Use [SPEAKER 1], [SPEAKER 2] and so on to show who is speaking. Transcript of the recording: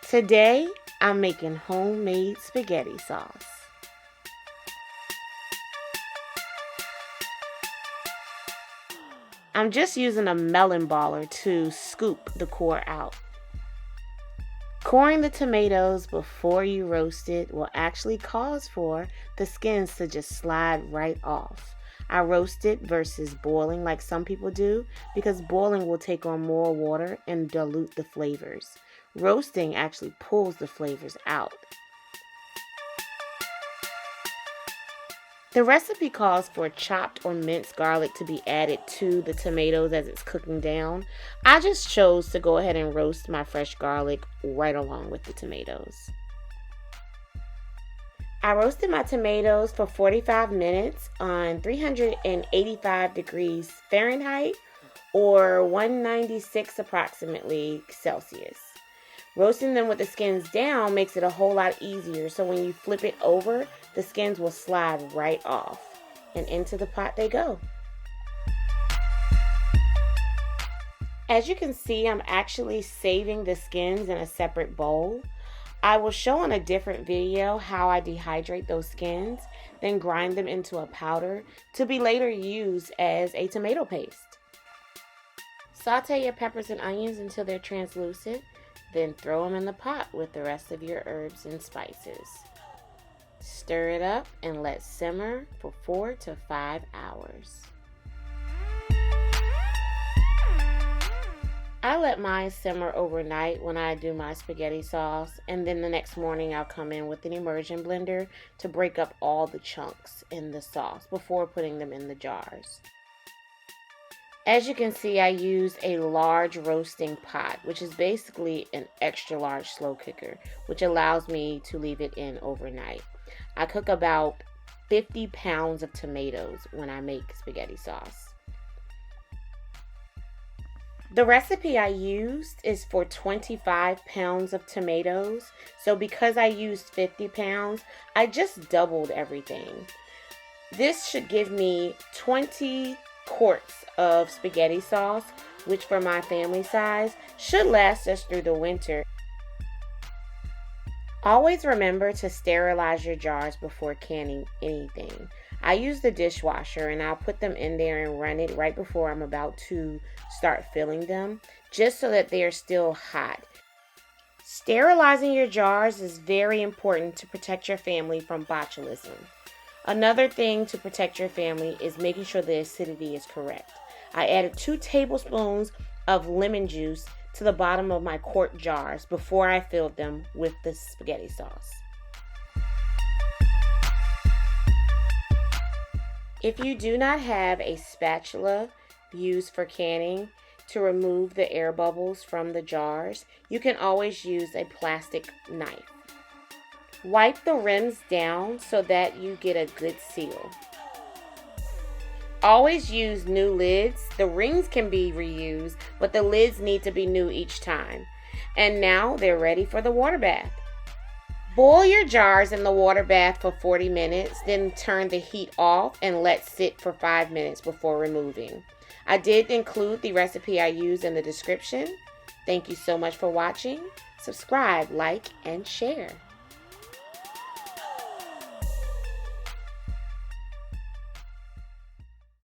[SPEAKER 1] Today, I'm making homemade spaghetti sauce. I'm just using a melon baller to scoop the core out. Coring the tomatoes before you roast it will actually cause for the skins to just slide right off. I roast it versus boiling like some people do because boiling will take on more water and dilute the flavors. Roasting actually pulls the flavors out. The recipe calls for chopped or minced garlic to be added to the tomatoes as it's cooking down. I just chose to go ahead and roast my fresh garlic right along with the tomatoes. I roasted my tomatoes for 45 minutes on 385 degrees Fahrenheit or 196 approximately Celsius. Roasting them with the skins down makes it a whole lot easier, so when you flip it over, the skins will slide right off, and into the pot they go. As you can see, I'm actually saving the skins in a separate bowl. I will show in a different video how I dehydrate those skins, then grind them into a powder to be later used as a tomato paste. Saute your peppers and onions until they're translucent. Then throw them in the pot with the rest of your herbs and spices. Stir it up and let simmer for 4 to 5 hours. I let mine simmer overnight when I do my spaghetti sauce, and then the next morning I'll come in with an immersion blender to break up all the chunks in the sauce before putting them in the jars. As you can see, I used a large roasting pot, which is basically an extra large slow cooker, which allows me to leave it in overnight. I cook about 50 pounds of tomatoes when I make spaghetti sauce. The recipe I used is for 25 pounds of tomatoes, so because I used 50 pounds, I just doubled everything. This should give me 20 quarts of spaghetti sauce, which for my family size should last us through the winter. Always remember to sterilize your jars before canning anything. I use the dishwasher and I'll put them in there and run it right before I'm about to start filling them, just so that they're still hot. Sterilizing your jars is very important to protect your family from botulism. Another thing to protect your family is making sure the acidity is correct. I added 2 tablespoons of lemon juice to the bottom of my quart jars before I filled them with the spaghetti sauce. If you do not have a spatula used for canning to remove the air bubbles from the jars, you can always use a plastic knife. Wipe the rims down so that you get a good seal. Always use new lids. The rings can be reused, but the lids need to be new each time. And now they're ready for the water bath. Boil your jars in the water bath for 40 minutes, then turn the heat off and let sit for 5 minutes before removing. I did include the recipe I used in the description. Thank you so much for watching. Subscribe, like, and share.